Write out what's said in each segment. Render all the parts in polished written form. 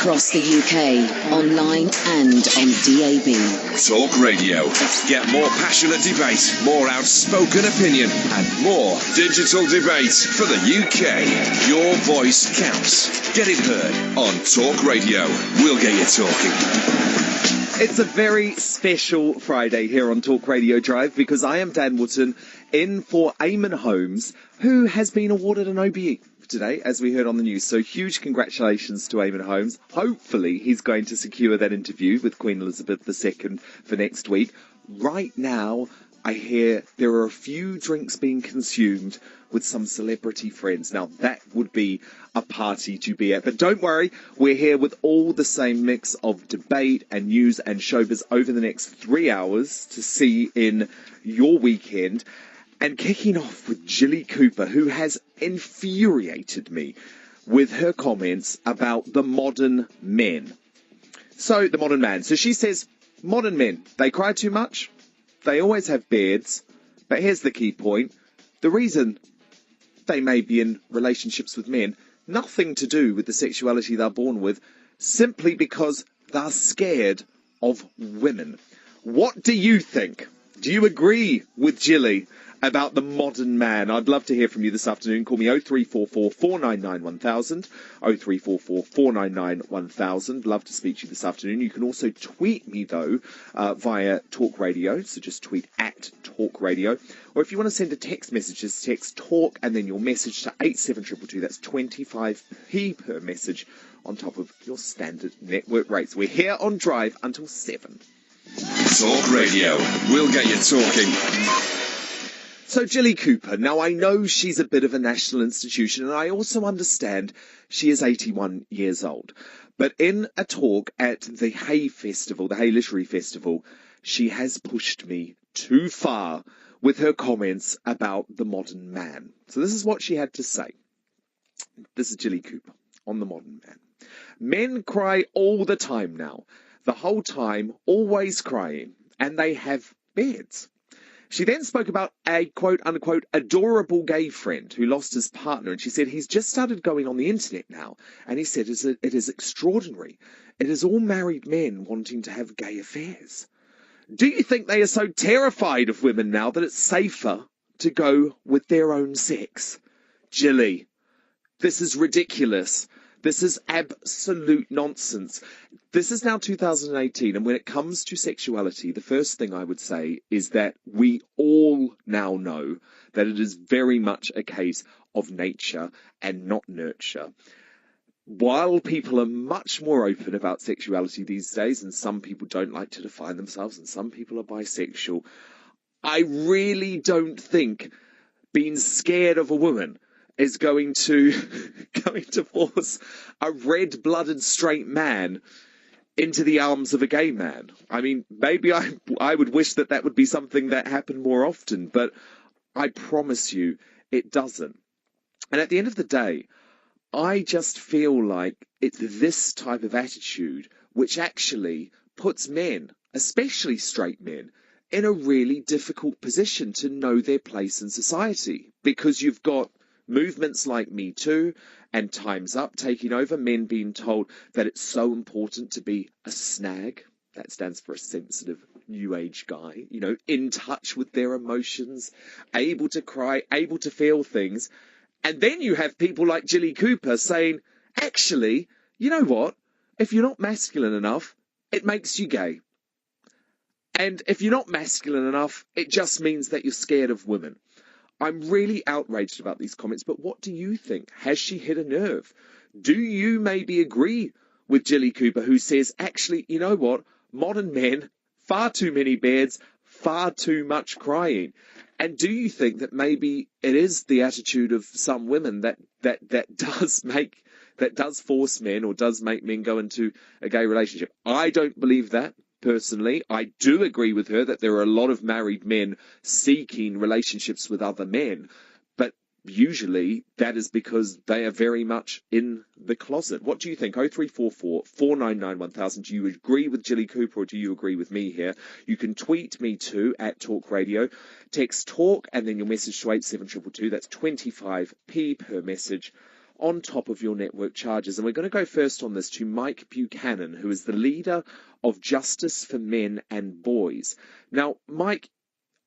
across the UK, online and on DAB. Talk Radio. Get more passionate debate, more outspoken opinion, and more digital debate for the UK. Your voice counts. Get it heard on Talk Radio. We'll get you talking. It's a very special Friday here on Talk Radio Drive because I am Dan Wootton in for Eamon Holmes, who has been awarded an OBE today, as we heard on the news. So huge congratulations to Eamon Holmes. Hopefully he's going to secure that interview with Queen Elizabeth II for next week. Right now, I hear there are a few drinks being consumed with some celebrity friends. Now, that would be a party to be at. But don't worry, we're here with all the same mix of debate and news and showbiz over the next 3 hours to see in your weekend. And kicking off with Jilly Cooper, who has infuriated me with her comments about the modern men. So, the modern man. So she says, modern men, they cry too much. They always have beards. But here's the key point. The reason they may be in relationships with men, nothing to do with the sexuality they're born with, simply because they're scared of women. What do you think? Do you agree with Jilly about the modern man? I'd love to hear from you this afternoon. Call me 0344 499 1000, 0344 499 1000. Love to speak to you this afternoon. You can also tweet me, though, via Talk Radio. So just tweet at Talk Radio. Or if you want to send a text message, just text TALK and then your message to 87222. That's 25p per message on top of your standard network rates. We're here on Drive until 7. Talk Radio. We'll get you talking. So Jilly Cooper, now I know she's a bit of a national institution, and I also understand she is 81 years old. But in a talk at the Hay Festival, the Hay Literary Festival, she has pushed me too far with her comments about the modern man. So this is what she had to say. This is Jilly Cooper on the modern man. Men cry all the time now. The whole time, always crying, and they have beards. She then spoke about a quote-unquote adorable gay friend who lost his partner, and she said he's just started going on the internet now, and he said it is extraordinary. It is all married men wanting to have gay affairs. Do you think they are so terrified of women now that it's safer to go with their own sex? Jilly, this is ridiculous. This is absolute nonsense. This is now 2018, and when it comes to sexuality, the first thing I would say is that we all now know that it is very much a case of nature and not nurture. While people are much more open about sexuality these days, and some people don't like to define themselves, and some people are bisexual, I really don't think being scared of a woman is going to force a red-blooded straight man into the arms of a gay man. I mean, maybe I would wish that would be something that happened more often, but I promise you it doesn't. And at the end of the day, I just feel like it's this type of attitude which actually puts men, especially straight men, in a really difficult position to know their place in society, because you've got movements like Me Too and Time's Up taking over, men being told that it's so important to be a snag. That stands for a sensitive new age guy, you know, in touch with their emotions, able to cry, able to feel things. And then you have people like Jilly Cooper saying, actually, you know what? If you're not masculine enough, it makes you gay. And if you're not masculine enough, it just means that you're scared of women. I'm really outraged about these comments, but what do you think? Has she hit a nerve? Do you maybe agree with Jilly Cooper, who says, actually, you know what? Modern men, far too many beards, far too much crying. And do you think that maybe it is the attitude of some women that does force men or does make men go into a gay relationship? I don't believe that. Personally, I do agree with her that there are a lot of married men seeking relationships with other men, but usually that is because they are very much in the closet. What do you think? 0344 499 1000. Do you agree with Jilly Cooper or do you agree with me here? You can tweet me too at Talk Radio. Text TALK and then your message to 87222. That's 25p per message on top of your network charges. And we're going to go first on this to Mike Buchanan, who is the leader of Justice for Men and Boys. Now, Mike,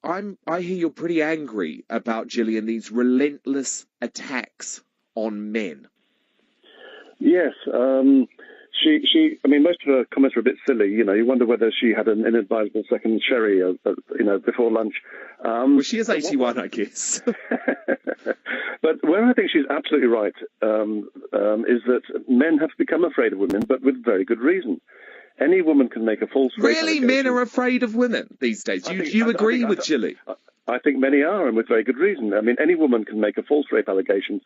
I hear you're pretty angry about Gillian, these relentless attacks on men. Yes. I mean, most of her comments were a bit silly. You know, you wonder whether she had an inadvisable second sherry, before lunch. Well, she is 81, I guess. But where I think she's absolutely right is that men have become afraid of women, but with very good reason. Any woman can make a false rape allegation. Men are afraid of women these days. Do you agree with Gilly? I think many are, and with very good reason. I mean, any woman can make a false rape allegation,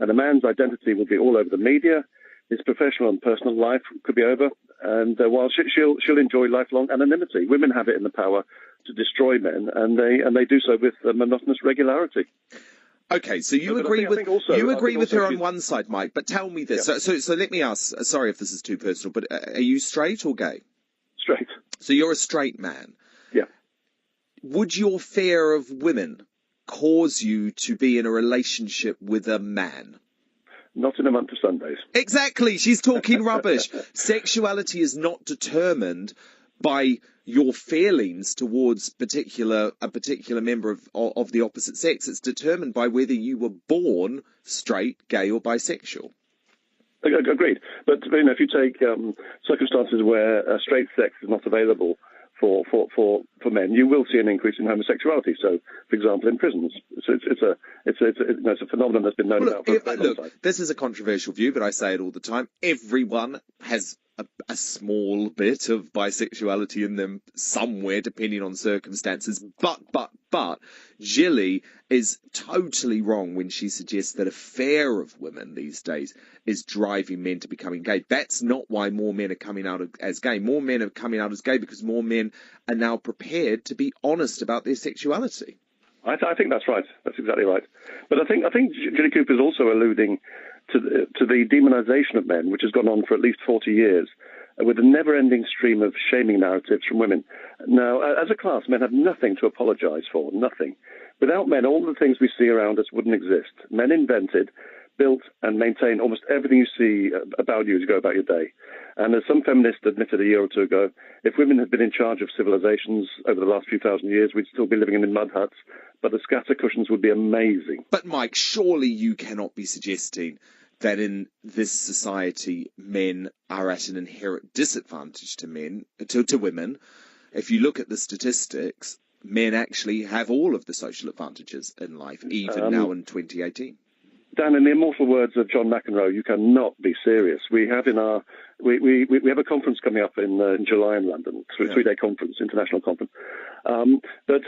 and a man's identity will be all over the media. His professional and personal life could be over, and while she'll enjoy lifelong anonymity. Women have it in the power to destroy men, and they do so with monotonous regularity. Okay, so you agree with her on one side, Mike, but tell me this. Yeah. So let me ask, sorry if this is too personal, but are you straight or gay? Straight. So you're a straight man. Yeah. Would your fear of women cause you to be in a relationship with a man? Not in a month of Sundays. Exactly, she's talking rubbish. Sexuality is not determined by your feelings towards a particular member of the opposite sex. It's determined by whether you were born straight, gay, or bisexual. Agreed. But if you take circumstances where straight sex is not available for men, you will see an increase in homosexuality. So, for example, in prisons, so it's a phenomenon that's been known about for a very long time. This is a controversial view, but I say it all the time. Everyone has a small bit of bisexuality in them somewhere, depending on circumstances. But Gilly is totally wrong when she suggests that a fear of women these days is driving men to becoming gay. That's not why more men are coming out as gay. More men are coming out as gay because more men are now prepared to be honest about their sexuality. I think that's right. That's exactly right. But I think Gilly Cooper is also alluding to the demonisation of men, which has gone on for at least 40 years, with a never-ending stream of shaming narratives from women. Now, as a class, men have nothing to apologise for, nothing. Without men, all the things we see around us wouldn't exist. Men invented, built and maintained almost everything you see about you as you go about your day. And as some feminists admitted a year or two ago, if women had been in charge of civilizations over the last few thousand years, we'd still be living in mud huts, but the scatter cushions would be amazing. But Mike, surely you cannot be suggesting that in this society men are at an inherent disadvantage to women. If you look at the statistics, men actually have all of the social advantages in life, even now in 2018. Dan, in the immortal words of John McEnroe, you cannot be serious. We have we have a conference coming up in July in London, a 3-day conference, international conference. But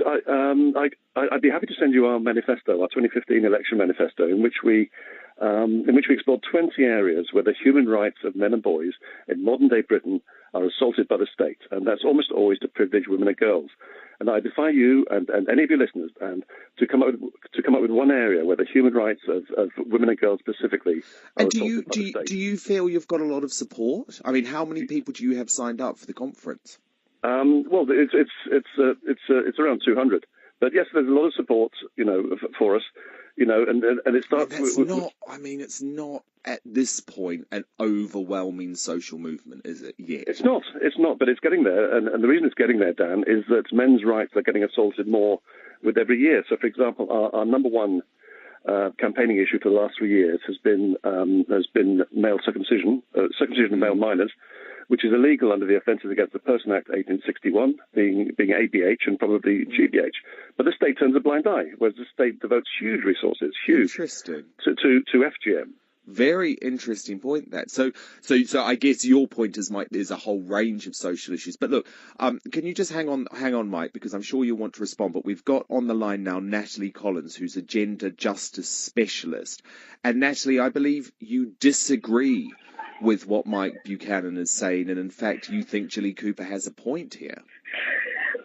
I'd be happy to send you our manifesto, our 2015 election manifesto, in which we explored 20 areas where the human rights of men and boys in modern-day Britain are assaulted by the state, and that's almost always to privilege women and girls. And I defy you and any of your listeners and to come up with one area where the human rights of women and girls specifically are assaulted by the state. Do you feel you've got a lot of support? I mean, how many people do you have signed up for the conference? Well, it's around 200. But yes, there's a lot of support, for us. And it starts it's not at this point an overwhelming social movement, is it yet? It's not, but it's getting there. And the reason it's getting there, Dan, is that men's rights are getting assaulted more with every year. So, for example, our number one campaigning issue for the last 3 years has been male circumcision of male minors, which is illegal under the Offences Against the Person Act 1861, being ABH and probably GBH. But the state turns a blind eye, whereas the state devotes huge resources, Interesting. to FGM. Very interesting point, that. So I guess your point is, Mike, there's a whole range of social issues. But look, can you just hang on, Mike, because I'm sure you'll want to respond. But we've got on the line now Natalie Collins, who's a gender justice specialist. And Natalie, I believe you disagree with what Mike Buchanan is saying, and in fact, you think Gilly Cooper has a point here.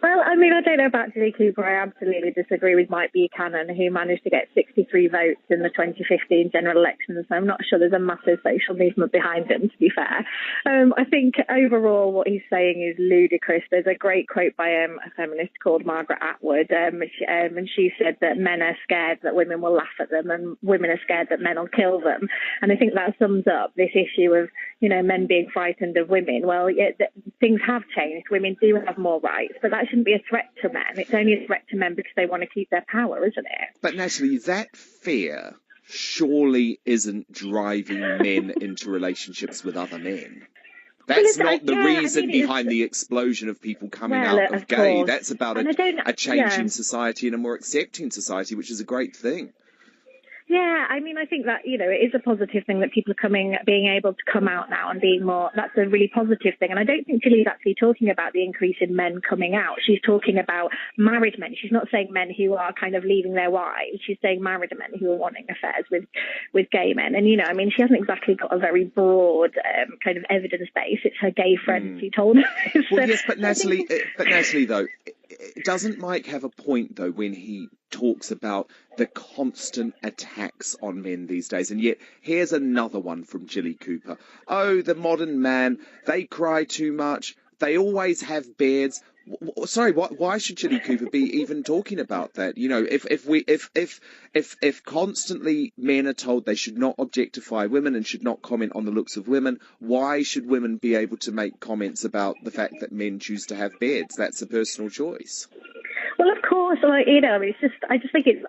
Well, I mean, I don't know about Gilly Cooper. I absolutely disagree with Mike Buchanan, who managed to get 63 votes in the 2015 general election. So I'm not sure there's a massive social movement behind him, to be fair. I think overall what he's saying is ludicrous. There's a great quote by a feminist called Margaret Atwood, and she said that men are scared that women will laugh at them and women are scared that men will kill them. And I think that sums up this issue of, men being frightened of women. Well, things have changed. Women do have more rights, but that shouldn't be a threat to men. It's only a threat to men because they want to keep their power, isn't it? But Natalie, that fear surely isn't driving men into relationships with other men. That's not the reason behind the explosion of people coming out of gay. Course. That's about a change in society and a more accepting society, which is a great thing. Yeah, I think that, it is a positive thing that people are being able to come out now and being more, that's a really positive thing. And I don't think Gilly's actually talking about the increase in men coming out. She's talking about married men. She's not saying men who are kind of leaving their wives. She's saying married men who are wanting affairs with gay men. And, she hasn't exactly got a very broad kind of evidence base. It's her gay friends who told her. Well, yes, but Natalie, though, doesn't Mike have a point, though, when he talks about the constant attacks on men these days? And yet, here's another one from Jilly Cooper. Oh, the modern man, they cry too much. They always have beards. Sorry, why should Jilly Cooper be even talking about that? If constantly men are told they should not objectify women and should not comment on the looks of women, why should women be able to make comments about the fact that men choose to have beards? That's a personal choice. Well, of course, I just think it's,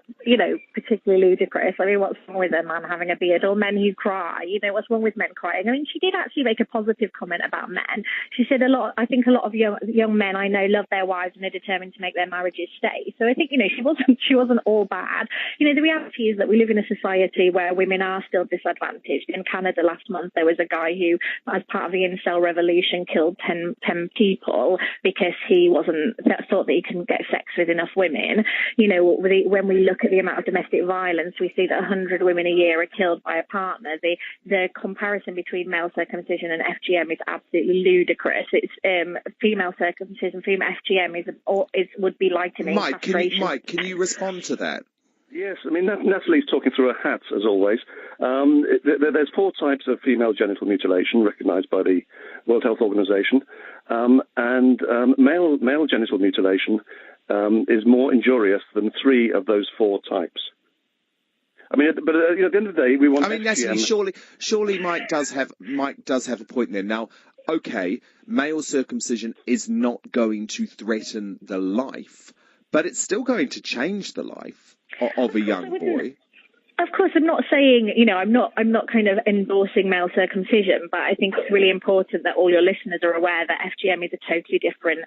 particularly ludicrous. What's wrong with a man having a beard or men who cry? What's wrong with men crying? She did actually make a positive comment about men. She said I think a lot of young men I know love their wives and are determined to make their marriages stay. So I think, she wasn't all bad. The reality is that we live in a society where women are still disadvantaged. In Canada last month, there was a guy who, as part of the incel revolution, killed 10 people because he thought that he couldn't get sex with enough women. When we look at the amount of domestic violence, we see that 100 women a year are killed by a partner. The comparison between male circumcision and FGM is absolutely ludicrous. It's female circumcision, female FGM would be lightening. Mike, can you respond to that? Yes, Natalie's talking through her hat, as always. There's 4 types of female genital mutilation recognised by the World Health Organization, and male genital mutilation is more injurious than 3 of those 4 types. But at the end of the day, we want. Natalie, surely Mike does have a point there. Now, okay, male circumcision is not going to threaten the life, but it's still going to change the life of a young boy. Of course, I'm not saying, I'm not kind of endorsing male circumcision, but I think it's really important that all your listeners are aware that FGM is a totally different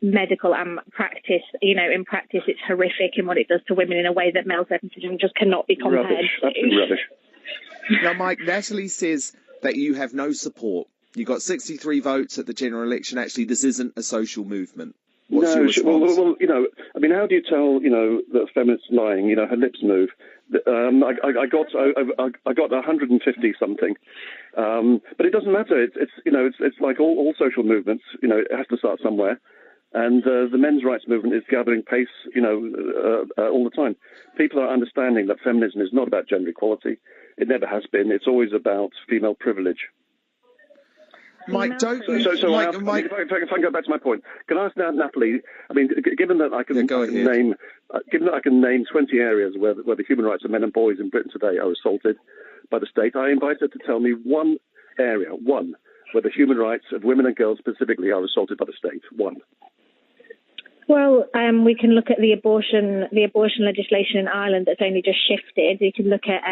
medical practice. In practice, it's horrific in what it does to women in a way that male circumcision just cannot be compared to. Absolute rubbish. Now, Mike, Natalie says that you have no support. You got 63 votes at the general election. Actually, this isn't a social movement. What's your response? Well, how do you tell, that feminists lying? Her lips move. I got 150 something, but it doesn't matter. It's like all social movements. It has to start somewhere, and the men's rights movement is gathering pace. All the time. People are understanding that feminism is not about gender equality. It never has been. It's always about female privilege. Mike, don't you... Mike, if I can go back to my point, can I ask Natalie, given that I can name 20 areas where the human rights of men and boys in Britain today are assaulted by the state, I invite her to tell me one area, where the human rights of women and girls specifically are assaulted by the state. One. Well, we can look at the abortion legislation in Ireland that's only just shifted. You can look at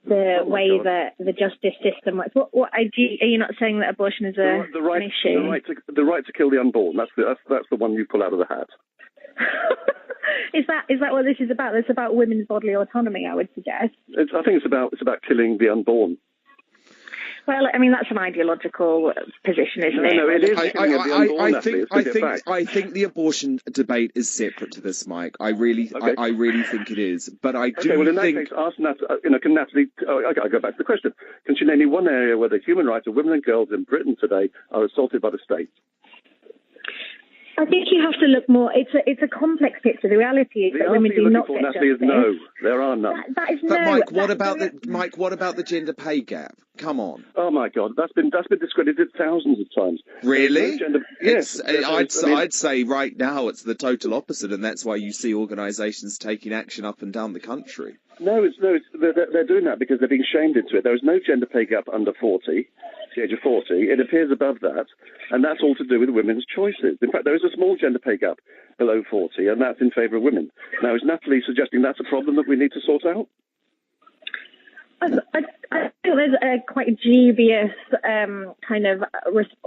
the way that the justice system works. Are you not saying that abortion is an issue? The right to kill the unborn. That's the one you pull out of the hat. Is that what this is about? It's about women's bodily autonomy, I would suggest. I think it's about killing the unborn. Well, that's an ideological position, isn't it? No, it is. I think the abortion debate is separate to this, Mike. I really think it is. But I do in that case, ask can Natalie? I go back to the question. Can she name me one area where the human rights of women and girls in Britain today are assaulted by the state? I think you have to look more. It's a complex picture. The reality is that women do not get Natalie, is justice. no. There are none. That is But no. Mike, what about the gender pay gap? Come on. Oh my God, that's been discredited thousands of times. Really? Yes. I'd say right now it's the total opposite, and that's why you see organisations taking action up and down the country. They're doing that because they're being shamed into it. There is no gender pay gap under 40, the age of 40. It appears above that, and that's all to do with women's choices. In fact, there is a small gender pay gap below 40, and that's in favour of women. Now, is Natalie suggesting that's a problem that we need to sort out? I think there's a quite dubious kind of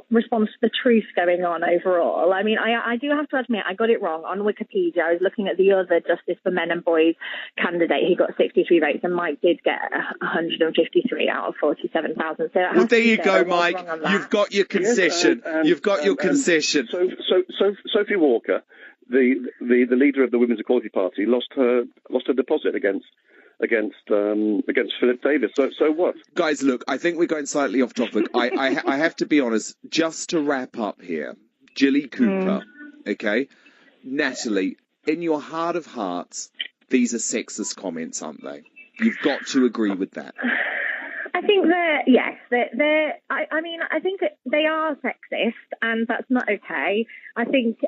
response to the truth going on overall. I mean, I do have to admit, I got it wrong. On Wikipedia, I was looking at the other Justice for Men and Boys candidate. He got 63 votes, and Mike did get 153 out of 47,000. So well, there you go, Mike. You've got your concession. Yes, You've got your concession. So Sophie Walker, the leader of the Women's Equality Party, lost her deposit against Philip Davis. So what? Guys, look, I think we're going slightly off topic. I have to be honest, just to wrap up here, Jilly Cooper, okay? Natalie, in your heart of hearts, these are sexist comments, aren't they? You've got to agree with that. I think I think they are sexist, and that's not okay. I think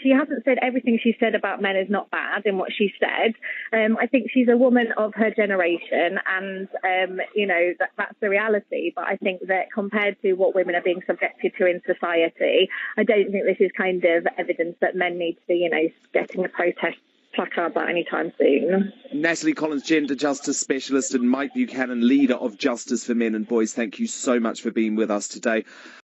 she hasn't said everything she said about men is not bad in what she said. I think she's a woman of her generation, and that's the reality. But I think that compared to what women are being subjected to in society, I don't think this is kind of evidence that men need to be, getting a protest placard that anytime soon. Natalie Collins, gender justice specialist, and Mike Buchanan, leader of Justice for Men and Boys, thank you so much for being with us today.